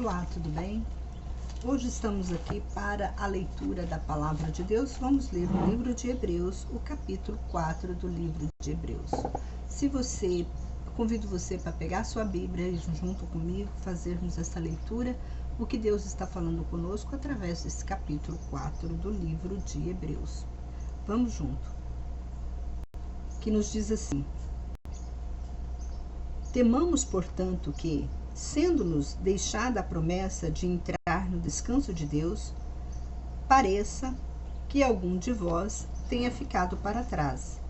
Olá, tudo bem? Hoje estamos aqui para a leitura da Palavra de Deus. Vamos ler o livro de Hebreus, o capítulo 4 do livro de Hebreus. Convido você para pegar sua Bíblia e junto comigo fazermos essa leitura, o que Deus está falando conosco através desse capítulo 4 do livro de Hebreus. Vamos junto. Que nos diz assim: temamos, portanto, que, sendo-nos deixada a promessa de entrar no descanso de Deus, pareça que algum de vós tenha ficado para trás.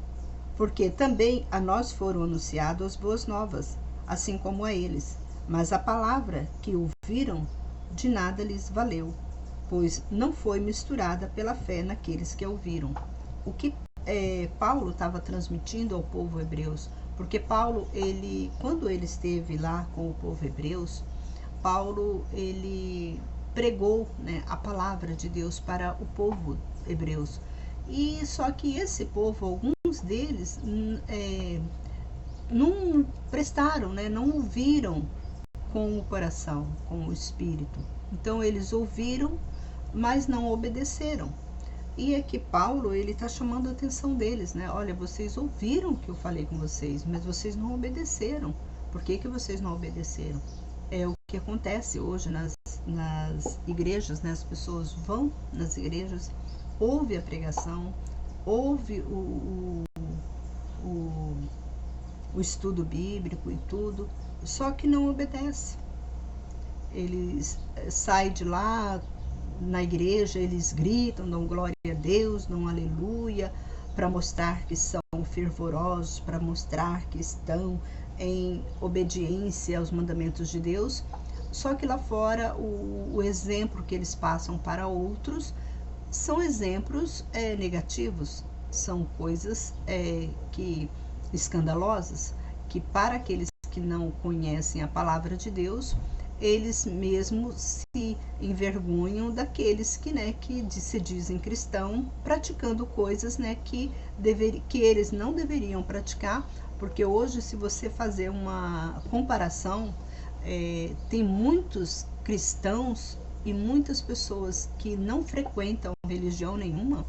Porque também a nós foram anunciadas as boas novas, assim como a eles. Mas a palavra que ouviram de nada lhes valeu, pois não foi misturada pela fé naqueles que a ouviram. O que Paulo estava transmitindo ao povo hebreus, porque Paulo, quando ele esteve lá com o povo hebreus, Paulo, ele pregou, né, a palavra de Deus para o povo hebreus. E só que esse povo, alguns deles não prestaram, né, não ouviram com o coração, com o espírito. Então eles ouviram, mas não obedeceram. E é que Paulo, ele está chamando a atenção deles, né? Olha, vocês ouviram o que eu falei com vocês, mas vocês não obedeceram. Por que vocês não obedeceram? É o que acontece hoje nas igrejas, né? As pessoas vão nas igrejas, ouve a pregação, ouve o estudo bíblico e tudo, só que não obedece. Eles saem de lá, na igreja eles gritam, dão glória a Deus, dão aleluia, para mostrar que são fervorosos, para mostrar que estão em obediência aos mandamentos de Deus. Só que lá fora o exemplo que eles passam para outros são exemplos negativos, são coisas que escandalosas, que para aqueles que não conhecem a palavra de Deus, eles mesmos se envergonham daqueles que se dizem cristão, praticando coisas, né, que eles não deveriam praticar, porque hoje, se você fazer uma comparação, tem muitos cristãos e muitas pessoas que não frequentam religião nenhuma,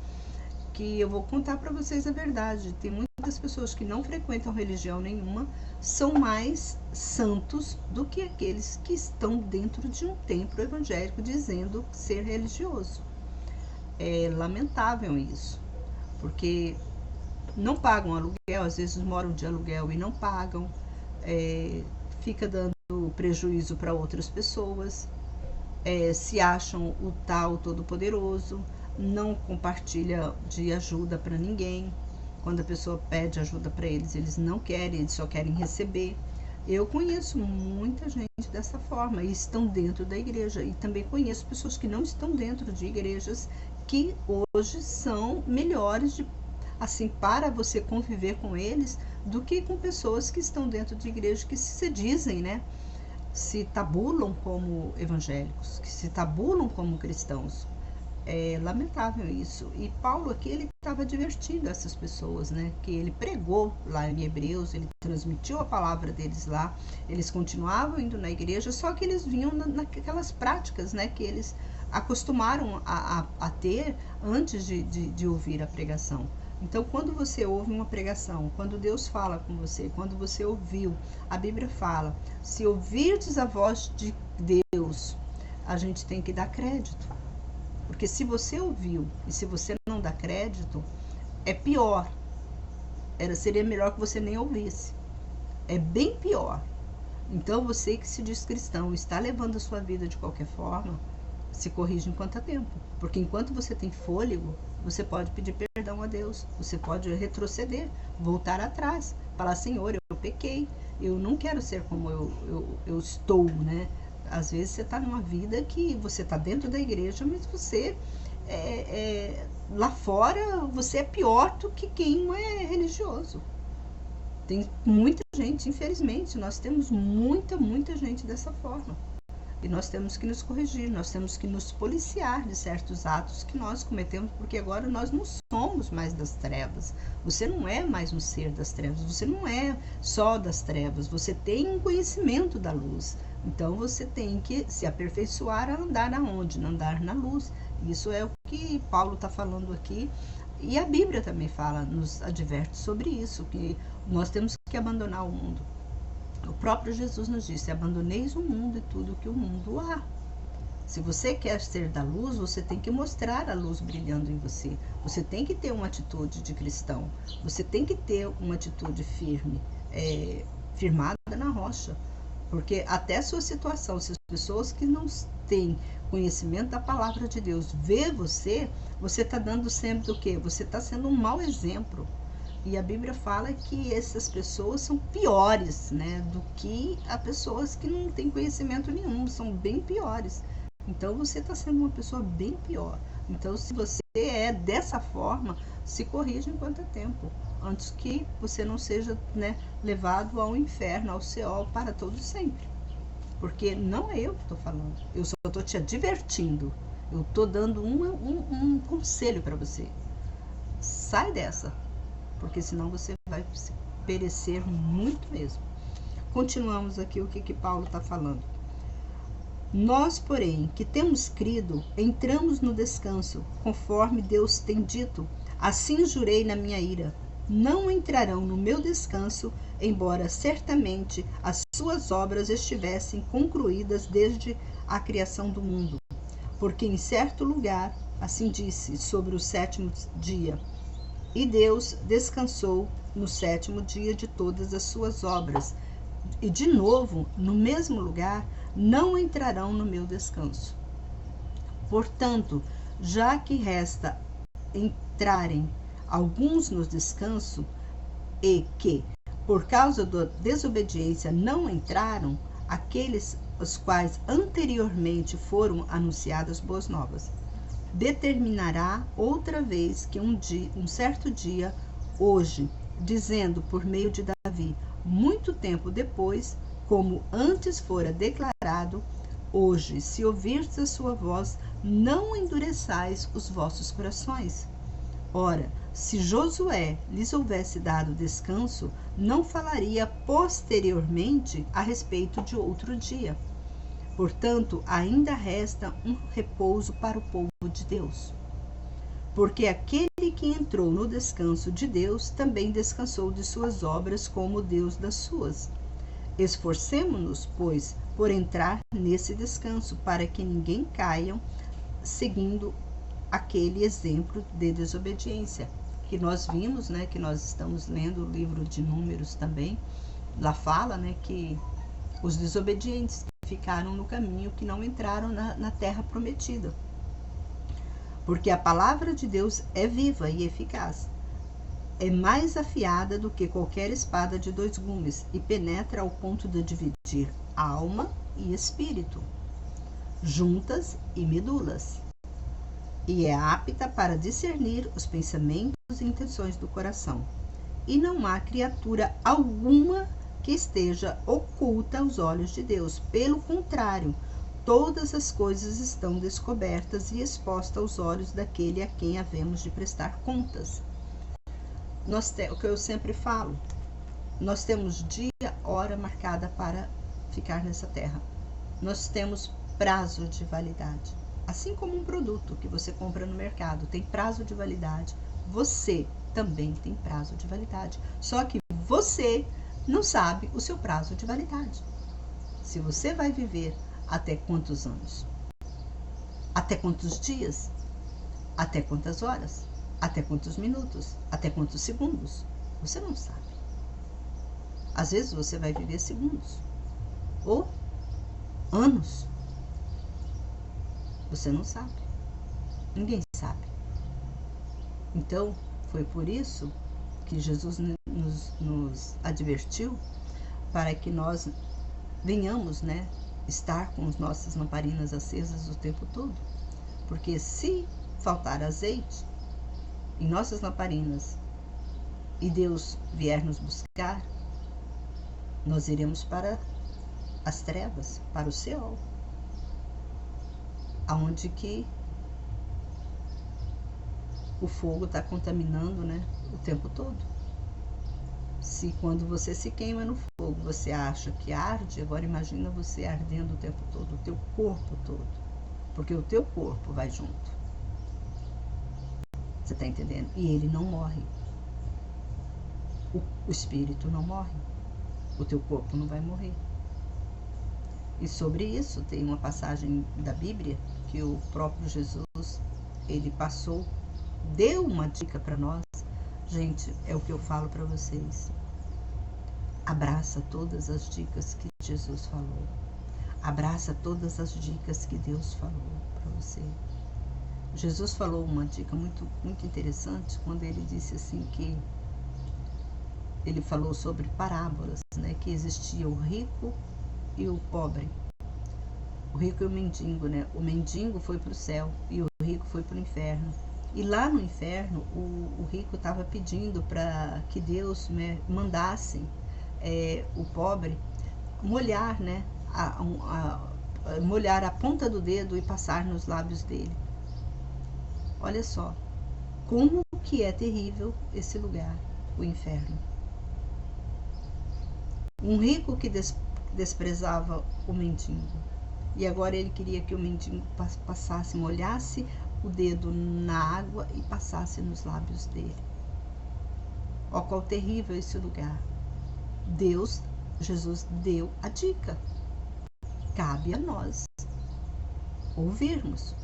que eu vou contar para vocês a verdade. Tem muitas pessoas que não frequentam religião nenhuma, são mais santos do que aqueles que estão dentro de um templo evangélico dizendo ser religioso. É lamentável isso, porque não pagam aluguel, às vezes moram de aluguel e não pagam, fica dando prejuízo para outras pessoas, se acham o tal todo-poderoso, não compartilha de ajuda para ninguém. Quando a pessoa pede ajuda para eles, eles não querem, eles só querem receber. Eu conheço muita gente dessa forma e estão dentro da igreja. E também conheço pessoas que não estão dentro de igrejas, que hoje são melhores assim, para você conviver com eles, do que com pessoas que estão dentro de igreja, que se dizem, né, se tabulam como evangélicos, que se tabulam como cristãos. É lamentável isso. E Paulo aqui, ele estava advertindo essas pessoas, né? Que ele pregou lá em Hebreus, ele transmitiu a palavra deles lá, eles continuavam indo na igreja, só que eles vinham naquelas práticas, né? Que eles acostumaram a ter antes de ouvir a pregação. Então, quando você ouve uma pregação, quando Deus fala com você, quando você ouviu, a Bíblia fala, se ouvirdes a voz de Deus, a gente tem que dar crédito. Porque se você ouviu e se você não dá crédito, é pior. Seria melhor que você nem ouvisse. É bem pior. Então você que se diz cristão, está levando a sua vida de qualquer forma, se corrige enquanto há tempo. Porque enquanto você tem fôlego, você pode pedir perdão a Deus. Você pode retroceder, voltar atrás. Falar, Senhor, eu pequei. Eu não quero ser como eu estou, né? Às vezes você está numa vida que você está dentro da igreja, mas você, lá fora, você é pior do que quem não é religioso. Tem muita gente, infelizmente, nós temos muita gente dessa forma. E nós temos que nos corrigir, nós temos que nos policiar de certos atos que nós cometemos, porque agora nós não somos mais das trevas. Você não é mais um ser das trevas, você não é só das trevas, você tem um conhecimento da luz. Então você tem que se aperfeiçoar a andar aonde? Andar na luz. Isso é o que Paulo está falando aqui. E a Bíblia também fala, nos adverte sobre isso, que nós temos que abandonar o mundo. O próprio Jesus nos disse: abandoneis o mundo e tudo que o mundo há. Se você quer ser da luz, você tem que mostrar a luz brilhando em você. Você tem que ter uma atitude de cristão. Você tem que ter uma atitude firme, firmada na rocha. Porque até a sua situação, se as pessoas que não têm conhecimento da palavra de Deus vê você está dando sempre o quê? Você está sendo um mau exemplo. E a Bíblia fala que essas pessoas são piores, né, do que as pessoas que não têm conhecimento nenhum, são bem piores. Então você está sendo uma pessoa bem pior. Então, se você é dessa forma, se corrija enquanto é tempo, antes que você não seja, né, levado ao inferno, ao Seol, para todo sempre. Porque não é eu que estou falando, eu só estou te advertindo, eu estou dando um conselho para você. Sai dessa, porque senão você vai perecer muito mesmo. Continuamos aqui o que Paulo está falando. Nós, porém, que temos crido, entramos no descanso, conforme Deus tem dito: assim jurei na minha ira, não entrarão no meu descanso, embora certamente as suas obras estivessem concluídas desde a criação do mundo. Porque em certo lugar, assim disse, sobre o 7º dia: e Deus descansou no 7º dia de todas as suas obras. E de novo, no mesmo lugar, não entrarão no meu descanso. Portanto, já que resta entrarem alguns no descanso, e que, por causa da desobediência, não entraram, aqueles os quais anteriormente foram anunciadas boas novas, determinará outra vez que um certo dia, hoje, dizendo por meio de Davi, muito tempo depois, como antes fora declarado: hoje, se ouvirdes a sua voz, não endureçais os vossos corações. Ora, se Josué lhes houvesse dado descanso, não falaria posteriormente a respeito de outro dia. Portanto, ainda resta um repouso para o povo de Deus. Porque aquele que entrou no descanso de Deus também descansou de suas obras, como Deus das suas. Esforcemo-nos, pois, por entrar nesse descanso, para que ninguém caia seguindo aquele exemplo de desobediência que nós vimos, né, que nós estamos lendo o livro de Números também. Lá fala, né, que os desobedientes ficaram no caminho, que não entraram na terra prometida. Porque a palavra de Deus é viva e eficaz. É mais afiada do que qualquer espada de 2 gumes e penetra ao ponto de dividir alma e espírito, juntas e medulas, e é apta para discernir os pensamentos e intenções do coração. E não há criatura alguma que esteja oculta aos olhos de Deus. Pelo contrário, todas as coisas estão descobertas e expostas aos olhos daquele a quem havemos de prestar contas. O que eu sempre falo, nós temos dia, hora marcada para ficar nessa terra. Nós temos prazo de validade. Assim como um produto que você compra no mercado tem prazo de validade, você também tem prazo de validade. Só que você não sabe o seu prazo de validade. Se você vai viver até quantos anos? Até quantos dias? Até quantas horas? Até quantos minutos? Até quantos segundos? Você não sabe. Às vezes você vai viver segundos ou anos. Você não sabe. Ninguém sabe. Então, foi por isso que Jesus nos advertiu, para que nós venhamos, né, estar com as nossas lamparinas acesas o tempo todo. Porque se faltar azeite em nossas lamparinas e Deus vier nos buscar, nós iremos para as trevas, para o Seol. aonde que o fogo está contaminando, né, o tempo todo. Se quando você se queima no fogo, você acha que arde, agora imagina você ardendo o tempo todo, o teu corpo todo, porque o teu corpo vai junto. Você está entendendo? E ele não morre. O espírito não morre. O teu corpo não vai morrer. E sobre isso tem uma passagem da Bíblia que o próprio Jesus, ele passou, deu uma dica para nós. Gente, é o que eu falo para vocês. Abraça todas as dicas que Jesus falou. Abraça todas as dicas que Deus falou para você. Jesus falou uma dica muito interessante quando ele disse assim que ele falou sobre parábolas, né, que existia o rico e o pobre. O rico e o mendigo, né? O mendigo foi para o céu e o rico foi para o inferno. E lá no inferno, o rico estava pedindo para que Deus, né, mandasse o pobre molhar, né, molhar a ponta do dedo e passar nos lábios dele. Olha só, como que é terrível esse lugar, o inferno. Um rico que desprezava o mendigo. E agora ele queria que o mendigo passasse, molhasse o dedo na água e passasse nos lábios dele. Ó, qual terrível esse lugar. Jesus deu a dica. Cabe a nós ouvirmos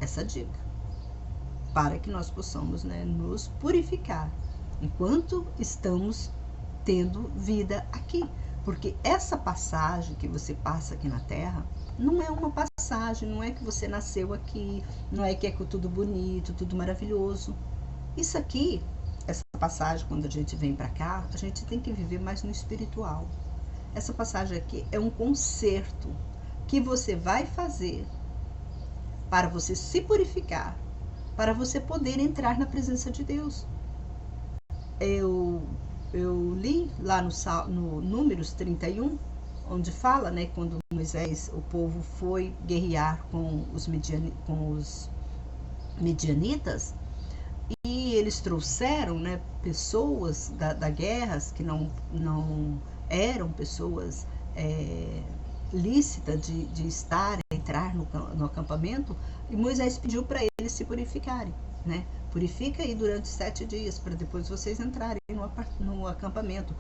essa dica, para que nós possamos, né, nos purificar enquanto estamos tendo vida aqui. Porque essa passagem que você passa aqui na Terra não é uma passagem, não é que você nasceu aqui, não é que é tudo bonito, tudo maravilhoso. Isso aqui, essa passagem, quando a gente vem para cá, a gente tem que viver mais no espiritual. Essa passagem aqui é um conserto que você vai fazer para você se purificar, para você poder entrar na presença de Deus. Eu li lá no Números 31, onde fala, né, quando Moisés, o povo foi guerrear com os medianitas, e eles trouxeram, né, pessoas da guerra que não eram pessoas lícitas de entrar no acampamento, e Moisés pediu para eles se purificarem, né? Purifica aí durante 7 dias, para depois vocês entrarem no acampamento.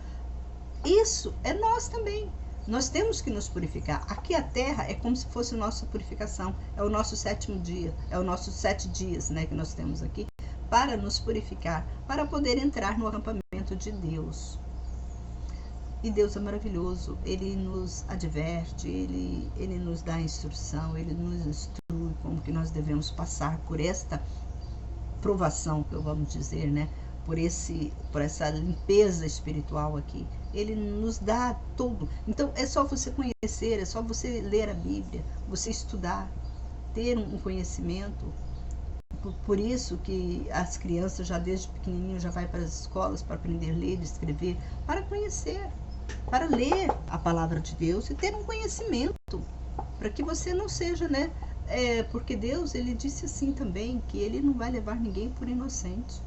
Isso é nós também. Nós temos que nos purificar. Aqui a terra é como se fosse a nossa purificação. É o nosso 7º dia. É os nossos 7 dias, né, que nós temos aqui para nos purificar, para poder entrar no acampamento de Deus. E Deus é maravilhoso. Ele nos adverte, ele nos dá instrução, ele nos instrui como que nós devemos passar por esta provação, que vamos dizer, né? Por essa limpeza espiritual aqui. Ele nos dá tudo. Então é só você conhecer, é só você ler a Bíblia, você estudar, ter um conhecimento. Por isso que as crianças já desde pequenininho já vai para as escolas para aprender a ler e escrever, para conhecer, para ler a palavra de Deus e ter um conhecimento, para que você não seja, né? Porque Deus, ele disse assim também, que ele não vai levar ninguém por inocente.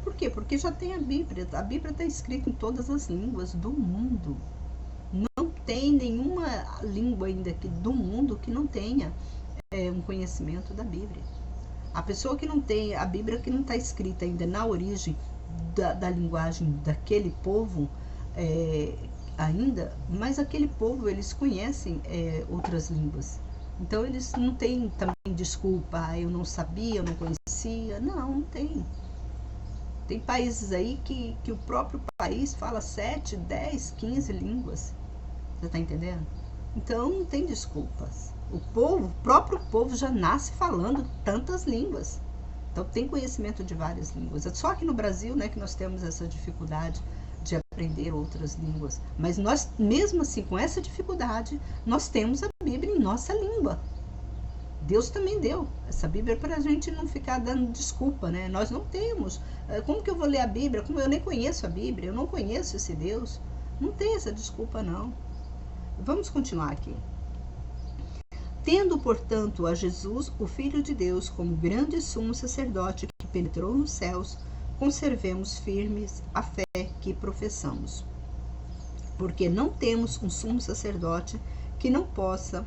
Por quê? Porque já tem a Bíblia está escrita em todas as línguas do mundo. Não tem nenhuma língua ainda do mundo que não tenha um conhecimento da Bíblia. A pessoa que não tem a Bíblia, que não está escrita ainda na origem da linguagem daquele povo, ainda, mas aquele povo, eles conhecem outras línguas. Então eles não têm também desculpa, eu não sabia, eu não conhecia. Não tem. Tem países aí que o próprio país fala 7, 10, 15 línguas. Você está entendendo? Então não tem desculpas. O próprio povo já nasce falando tantas línguas. Então tem conhecimento de várias línguas. É só aqui no Brasil, né, que nós temos essa dificuldade de aprender outras línguas. Mas nós, mesmo assim, com essa dificuldade, nós temos a Bíblia em nossa língua. Deus também deu essa Bíblia para a gente não ficar dando desculpa, né? Nós não temos. Como que eu vou ler a Bíblia? Como eu nem conheço a Bíblia, eu não conheço esse Deus. Não tem essa desculpa, não. Vamos continuar aqui. Tendo, portanto, a Jesus, o Filho de Deus, como grande sumo sacerdote que penetrou nos céus, conservemos firmes a fé que professamos. Porque não temos um sumo sacerdote que não possa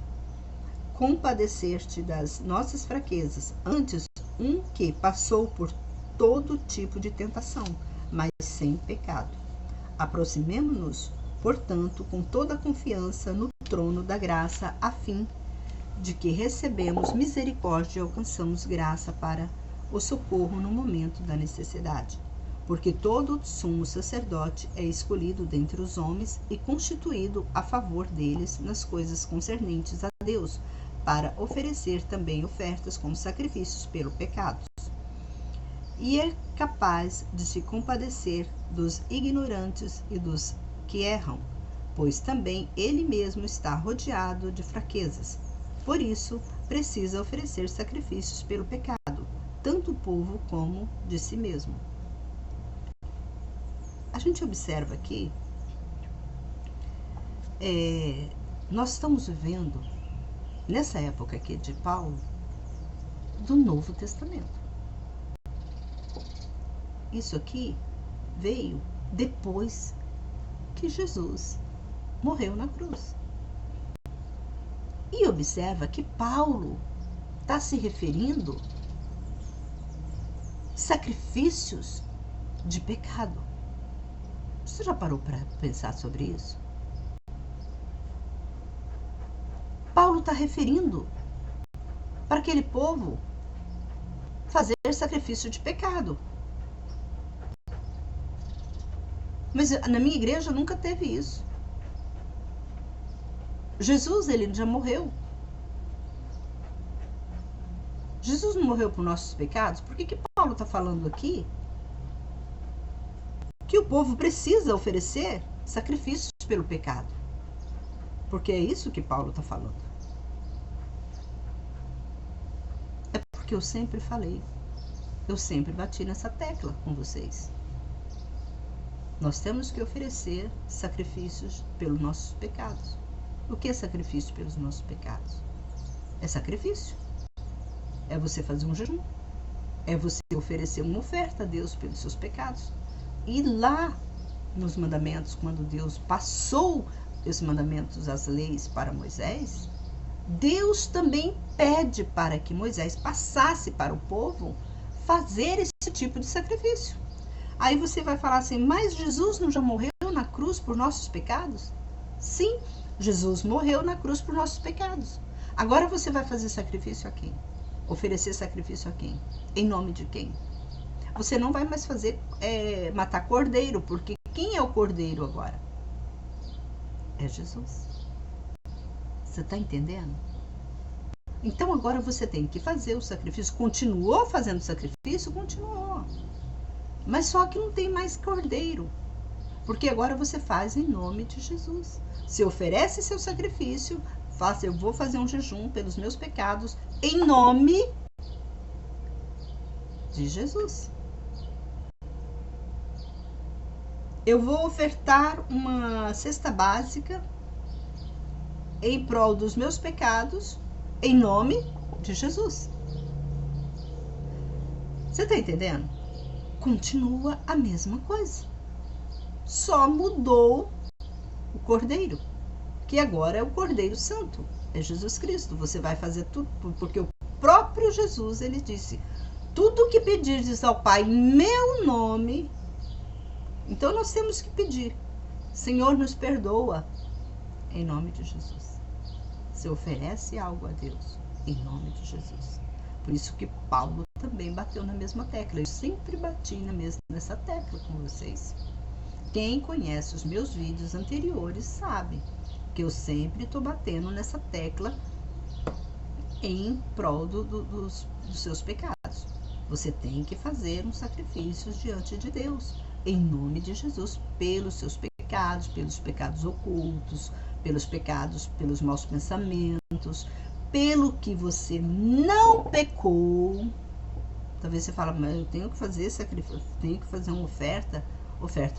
compadecer-te das nossas fraquezas, antes um que passou por todo tipo de tentação, mas sem pecado. Aproximemo-nos, portanto, com toda a confiança no trono da graça, a fim de que recebemos misericórdia e alcançamos graça para o socorro no momento da necessidade. Porque todo sumo sacerdote é escolhido dentre os homens e constituído a favor deles nas coisas concernentes a Deus, para oferecer também ofertas como sacrifícios pelo pecado. E é capaz de se compadecer dos ignorantes e dos que erram, pois também ele mesmo está rodeado de fraquezas. Por isso, precisa oferecer sacrifícios pelo pecado, tanto o povo como de si mesmo. A gente observa aqui, nós estamos vivendo, nessa época aqui de Paulo, do Novo Testamento. Isso aqui veio depois que Jesus morreu na cruz. E observa que Paulo está se referindo a sacrifícios de pecado. Você já parou para pensar sobre isso? Paulo está referindo para aquele povo fazer sacrifício de pecado. Mas na minha igreja nunca teve isso. Jesus, ele já morreu. Jesus não morreu por nossos pecados? Por que Paulo está falando aqui que o povo precisa oferecer sacrifícios pelo pecado? Porque é isso que Paulo está falando. É porque eu sempre falei, eu sempre bati nessa tecla com vocês. Nós temos que oferecer sacrifícios pelos nossos pecados. O que é sacrifício pelos nossos pecados? É sacrifício. É você fazer um jejum. É você oferecer uma oferta a Deus pelos seus pecados. E lá nos mandamentos, quando Deus passou os mandamentos, as leis para Moisés, Deus também pede para que Moisés passasse para o povo fazer esse tipo de sacrifício. Aí você vai falar assim, mas Jesus não já morreu na cruz por nossos pecados? Sim, Jesus morreu na cruz por nossos pecados. Agora você vai fazer sacrifício a quem? Oferecer sacrifício a quem? Em nome de quem? Você não vai mais fazer matar cordeiro, porque quem é o cordeiro agora? É Jesus. Você está entendendo? Então agora você tem que fazer o sacrifício. Continuou fazendo sacrifício? Continuou. Mas só que não tem mais cordeiro. Porque agora você faz em nome de Jesus. Se oferece seu sacrifício, faça, eu vou fazer um jejum pelos meus pecados em nome de Jesus. Eu vou ofertar uma cesta básica em prol dos meus pecados em nome de Jesus. Você está entendendo? Continua a mesma coisa. Só mudou o cordeiro, que agora é o Cordeiro Santo, é Jesus Cristo. Você vai fazer tudo, porque o próprio Jesus, ele disse, tudo que pedirdes ao Pai em meu nome. Então nós temos que pedir, Senhor, nos perdoa, em nome de Jesus. Você oferece algo a Deus, em nome de Jesus. Por isso que Paulo também bateu na mesma tecla. Eu sempre bati nessa tecla com vocês. Quem conhece os meus vídeos anteriores sabe que eu sempre estou batendo nessa tecla em prol dos seus pecados. Você tem que fazer uns sacrifícios diante de Deus, em nome de Jesus, pelos seus pecados, pelos pecados ocultos, pelos pecados, pelos maus pensamentos, pelo que você não pecou. Talvez você fale, mas eu tenho que fazer sacrifício, tenho que fazer uma oferta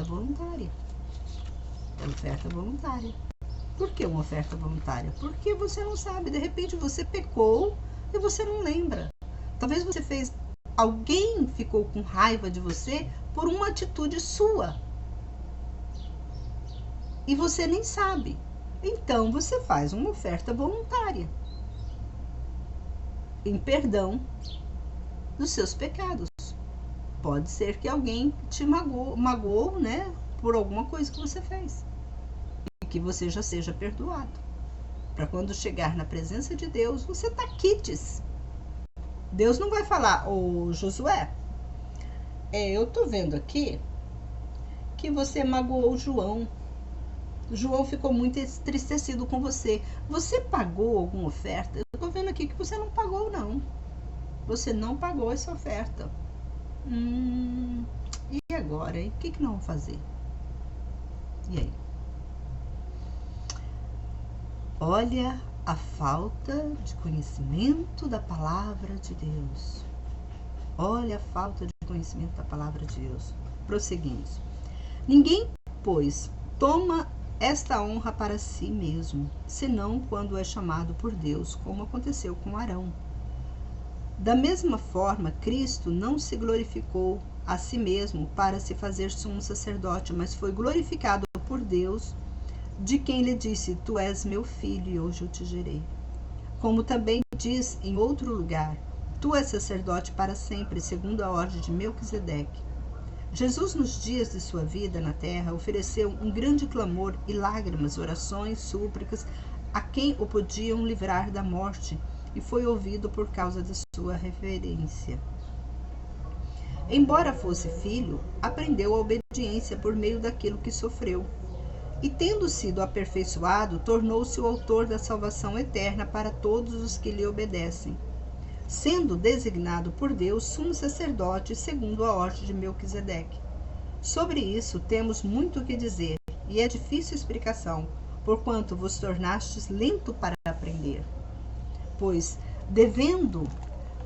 voluntária. É oferta voluntária. Por que uma oferta voluntária? Porque você não sabe, de repente você pecou e você não lembra. Talvez você fez, alguém ficou com raiva de você por uma atitude sua. E você nem sabe. Então você faz uma oferta voluntária em perdão dos seus pecados. Pode ser que alguém te magoou, né, por alguma coisa que você fez. E que você já seja perdoado. Para quando chegar na presença de Deus, você tá quites. Deus não vai falar, ô Josué, eu tô vendo aqui que você magoou o João. O João ficou muito entristecido com você. Você pagou alguma oferta? Eu tô vendo aqui que você não pagou, não. Você não pagou essa oferta. E agora, hein? O que nós vamos fazer? E aí? Olha a falta de conhecimento da palavra de Deus. Olha a falta de conhecimento da palavra de Deus. Prosseguimos. Ninguém, pois, toma esta honra para si mesmo, senão quando é chamado por Deus, como aconteceu com Arão. Da mesma forma, Cristo não se glorificou a si mesmo para se fazer sumo sacerdote, mas foi glorificado por Deus, de quem lhe disse, tu és meu filho e hoje eu te gerei. Como também diz em outro lugar, tu és sacerdote para sempre, segundo a ordem de Melquisedeque. Jesus, nos dias de sua vida na terra, ofereceu um grande clamor e lágrimas, orações, súplicas, a quem o podiam livrar da morte, e foi ouvido por causa de sua reverência. Embora fosse filho, aprendeu a obediência por meio daquilo que sofreu. E tendo sido aperfeiçoado, tornou-se o autor da salvação eterna para todos os que lhe obedecem, sendo designado por Deus sumo sacerdote segundo a ordem de Melquisedeque. Sobre isso temos muito o que dizer, e é difícil explicação, porquanto vos tornastes lento para aprender. Pois, devendo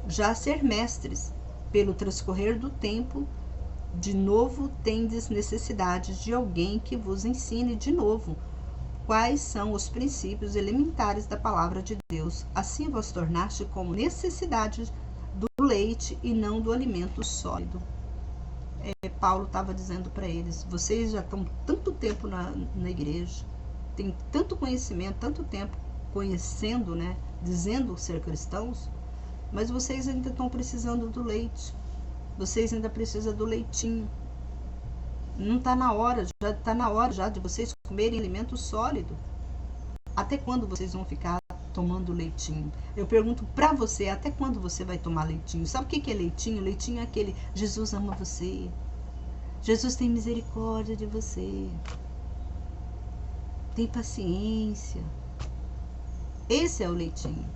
já ser mestres, pelo transcorrer do tempo, de novo tendes necessidade de alguém que vos ensine de novo quais são os princípios elementares da palavra de Deus. Assim vos tornaste como necessidade do leite e não do alimento sólido. Paulo estava dizendo para eles, vocês já estão tanto tempo na igreja, têm tanto conhecimento, tanto tempo conhecendo, né, dizendo ser cristãos, mas vocês ainda estão precisando do leite. Vocês ainda precisam do leitinho. Não está na hora, já está na hora já de vocês comerem alimento sólido. Até quando vocês vão ficar tomando leitinho? Eu pergunto para você, até quando você vai tomar leitinho? Sabe o que é leitinho? Leitinho é aquele, Jesus ama você. Jesus tem misericórdia de você. Tem paciência. Esse é o leitinho.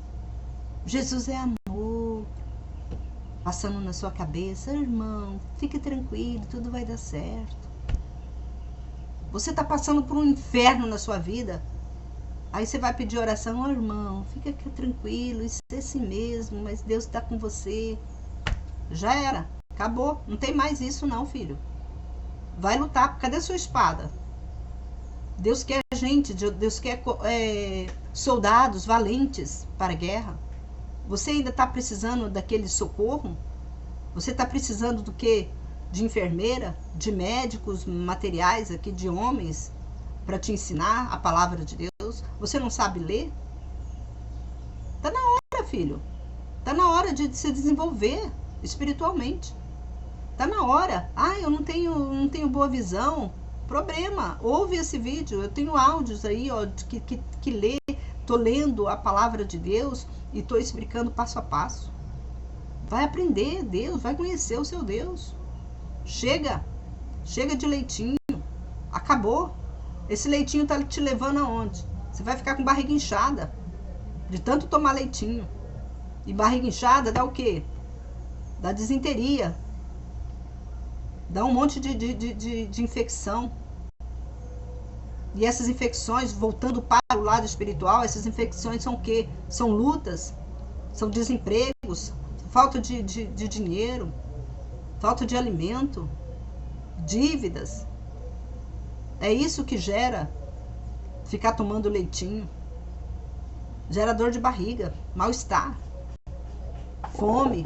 Jesus é amor. Passando na sua cabeça, irmão, fique tranquilo, tudo vai dar certo. Você está passando por um inferno na sua vida. Aí você vai pedir oração, irmão, fica tranquilo, isso é assim mesmo, mas Deus está com você. Já era, acabou, não tem mais isso não, filho. Vai lutar, cadê sua espada? Deus quer gente, Deus quer soldados valentes para a guerra. Você ainda está precisando daquele socorro? Você está precisando do quê? De enfermeira, de médicos, materiais aqui, de homens, para te ensinar a palavra de Deus? Você não sabe ler? Está na hora, filho. Está na hora de se desenvolver espiritualmente. Está na hora. Eu não tenho boa visão. Problema. Ouve esse vídeo. Eu tenho áudios aí, ó, que lê. Estou lendo a palavra de Deus e estou explicando passo a passo. Vai aprender Deus, vai conhecer o seu Deus. Chega de leitinho. Acabou. Esse leitinho está te levando aonde? Você vai ficar com barriga inchada de tanto tomar leitinho. E barriga inchada dá o quê? Dá disenteria. Dá um monte de infecção. E essas infecções, voltando para o lado espiritual, essas infecções são o quê? São lutas, são desempregos, falta de dinheiro, falta de alimento, dívidas. É isso que gera ficar tomando leitinho, gera dor de barriga, mal-estar, fome.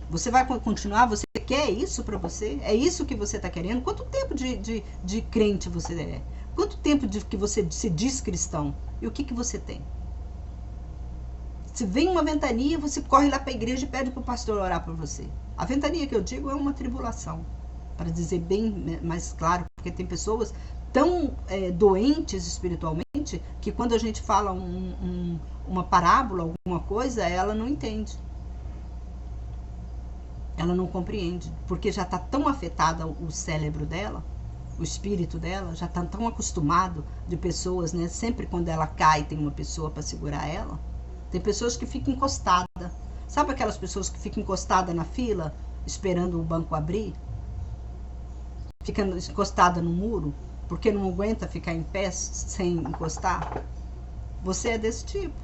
Você vai continuar? Você quer isso para você? É isso que você está querendo? Quanto tempo de crente você é? Quanto tempo que você se diz cristão? E o que você tem? Se vem uma ventania, você corre lá para a igreja e pede para o pastor orar por você. A ventania que eu digo é uma tribulação, para dizer bem mais claro, porque tem pessoas tão doentes espiritualmente que quando a gente fala uma parábola, alguma coisa, ela não entende. Ela não compreende, porque já está tão afetada o cérebro dela, o espírito dela, já está tão acostumado de pessoas, né? Sempre quando ela cai tem uma pessoa para segurar ela. Tem pessoas que ficam encostadas. Sabe aquelas pessoas que ficam encostadas na fila, esperando o banco abrir? Fica encostada no muro, porque não aguenta ficar em pé sem encostar? Você é desse tipo.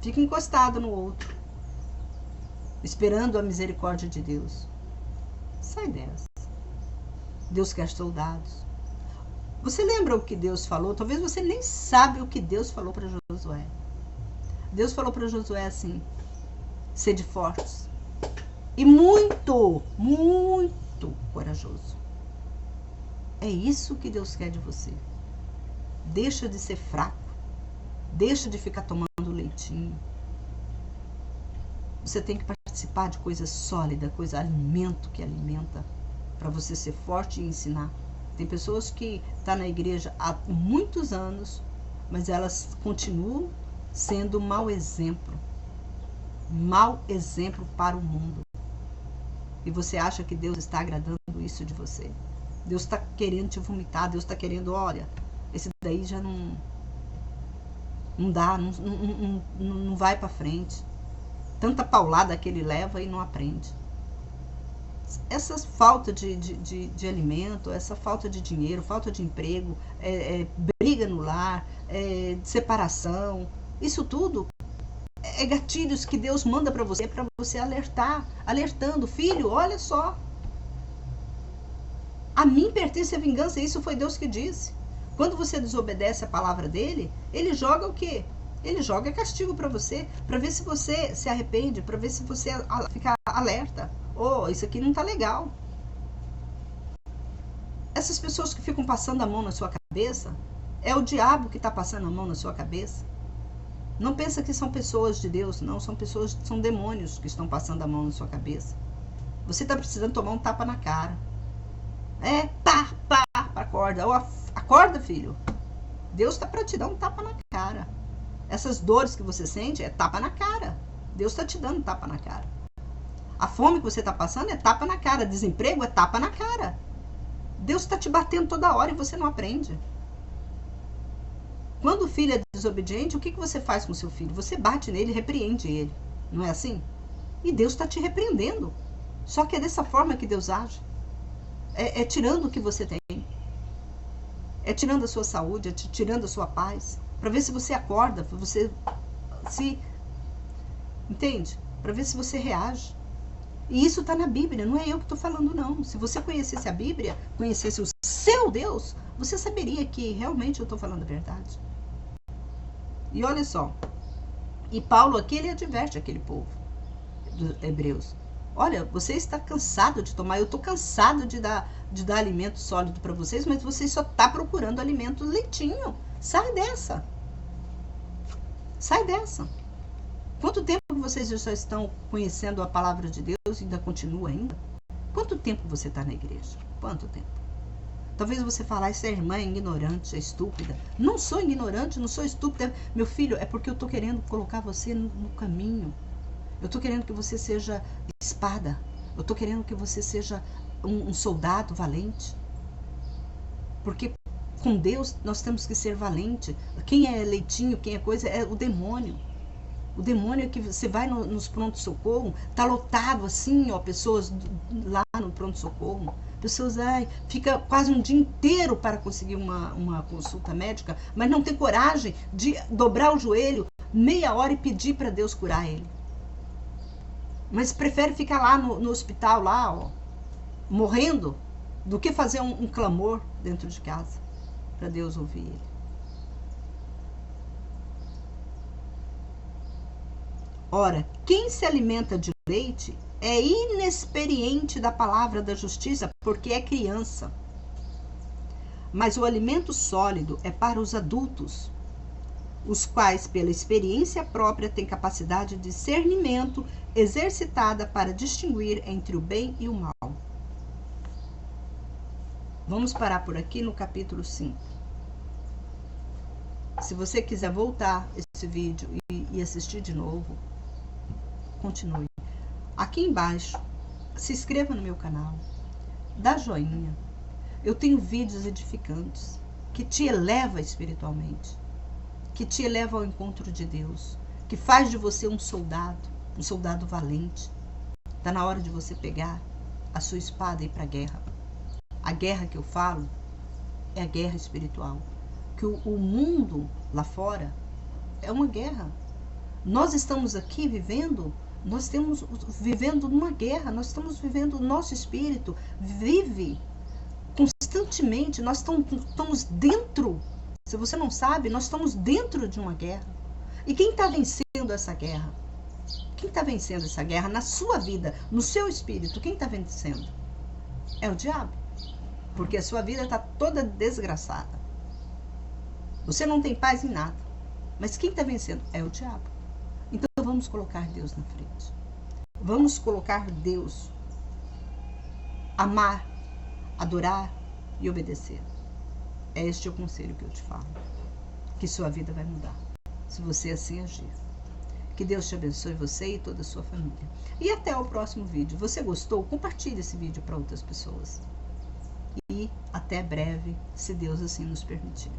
Fica encostado no outro, esperando a misericórdia de Deus. Sai dessa. Deus quer soldados. Você lembra o que Deus falou? Talvez você nem sabe o que Deus falou para Josué. Deus falou para Josué assim: sede fortes e muito, muito corajoso. É isso que Deus quer de você. Deixa de ser fraco. Deixa de ficar tomando leitinho. Você tem que participar de coisa sólida, coisa alimento que alimenta, para você ser forte e ensinar. Tem pessoas que estão na igreja há muitos anos, mas elas continuam sendo mau exemplo para o mundo. E você acha que Deus está agradando isso de você? Deus está querendo te vomitar, Deus está querendo, olha, esse daí já não dá, não vai para frente. Tanta paulada que ele leva e não aprende. Essa falta de alimento, essa falta de dinheiro, falta de emprego, briga no lar, separação, isso tudo é gatilhos que Deus manda para você alertar, alertando: filho, olha só, a mim pertence a vingança, isso foi Deus que disse. Quando você desobedece a palavra dele, ele joga o quê? Ele joga castigo para ver se você se arrepende, para ver se você fica alerta. Oh, isso aqui não tá legal. Essas pessoas que ficam passando a mão na sua cabeça, é o diabo que está passando a mão na sua cabeça. Não pensa que são pessoas de Deus, não, são demônios que estão passando a mão na sua cabeça. Você está precisando tomar um tapa na cara. Acorda. Acorda, filho. Deus está para te dar um tapa na cara. Essas dores que você sente é tapa na cara. Deus está te dando tapa na cara. A fome que você está passando é tapa na cara. Desemprego é tapa na cara. Deus está te batendo toda hora e você não aprende. Quando o filho é desobediente, o que você faz com o seu filho? Você bate nele e repreende ele. Não é assim? E Deus está te repreendendo. Só que é dessa forma que Deus age. É tirando o que você tem. É tirando a sua saúde, é tirando a sua paz. Para ver se você acorda, para você se... Entende? Para ver se você reage. E isso está na Bíblia, não é eu que estou falando, não. Se você conhecesse a Bíblia, conhecesse o seu Deus, você saberia que realmente eu estou falando a verdade. E olha só, e Paulo aqui, ele adverte aquele povo dos hebreus. Olha, você está cansado de tomar, eu estou cansado de dar alimento sólido para vocês, mas vocês só estão procurando alimento leitinho. Sai dessa. Sai dessa. Quanto tempo vocês já estão conhecendo a palavra de Deus e ainda continua ainda? Quanto tempo você está na igreja? Quanto tempo? Talvez você fale, essa irmã é ignorante, é estúpida. Não sou ignorante, não sou estúpida. Meu filho, é porque eu estou querendo colocar você no caminho. Eu estou querendo que você seja espada. Eu estou querendo que você seja um soldado valente. Porque com Deus nós temos que ser valente. Quem é leitinho, quem é coisa, é o demônio. O demônio é que você vai nos pronto-socorro, tá lotado assim, ó, pessoas lá no pronto-socorro. Pessoas, fica quase um dia inteiro para conseguir uma consulta médica, mas não tem coragem de dobrar o joelho meia hora e pedir para Deus curar ele. Mas prefere ficar lá no hospital, lá, ó, morrendo, do que fazer um clamor dentro de casa para Deus ouvir ele. Ora, quem se alimenta de leite é inexperiente da palavra da justiça, porque é criança. Mas o alimento sólido é para os adultos, os quais, pela experiência própria, têm capacidade de discernimento exercitada para distinguir entre o bem e o mal. Vamos parar por aqui no capítulo 5. Se você quiser voltar esse vídeo e assistir de novo, continue. Aqui embaixo, se inscreva no meu canal, dá joinha. Eu tenho vídeos edificantes que te eleva espiritualmente, que te eleva ao encontro de Deus, que faz de você um soldado valente. Está na hora de você pegar a sua espada e ir para a guerra. A guerra que eu falo é a guerra espiritual. Que o mundo lá fora é uma guerra. Nós estamos aqui vivendo, nós estamos vivendo numa guerra, nós estamos vivendo, o nosso espírito vive constantemente, nós estamos dentro, se você não sabe, nós estamos dentro de uma guerra. E quem está vencendo essa guerra? Quem está vencendo essa guerra na sua vida, no seu espírito? Quem está vencendo? É o diabo. Porque a sua vida está toda desgraçada. Você não tem paz em nada. Mas quem está vencendo? É o diabo. Então vamos colocar Deus na frente. Vamos colocar Deus. Amar, adorar e obedecer. É este o conselho que eu te falo. Que sua vida vai mudar, se você assim agir. Que Deus te abençoe, você e toda a sua família. E até o próximo vídeo. Você gostou? Compartilhe esse vídeo para outras pessoas. E até breve, se Deus assim nos permitir.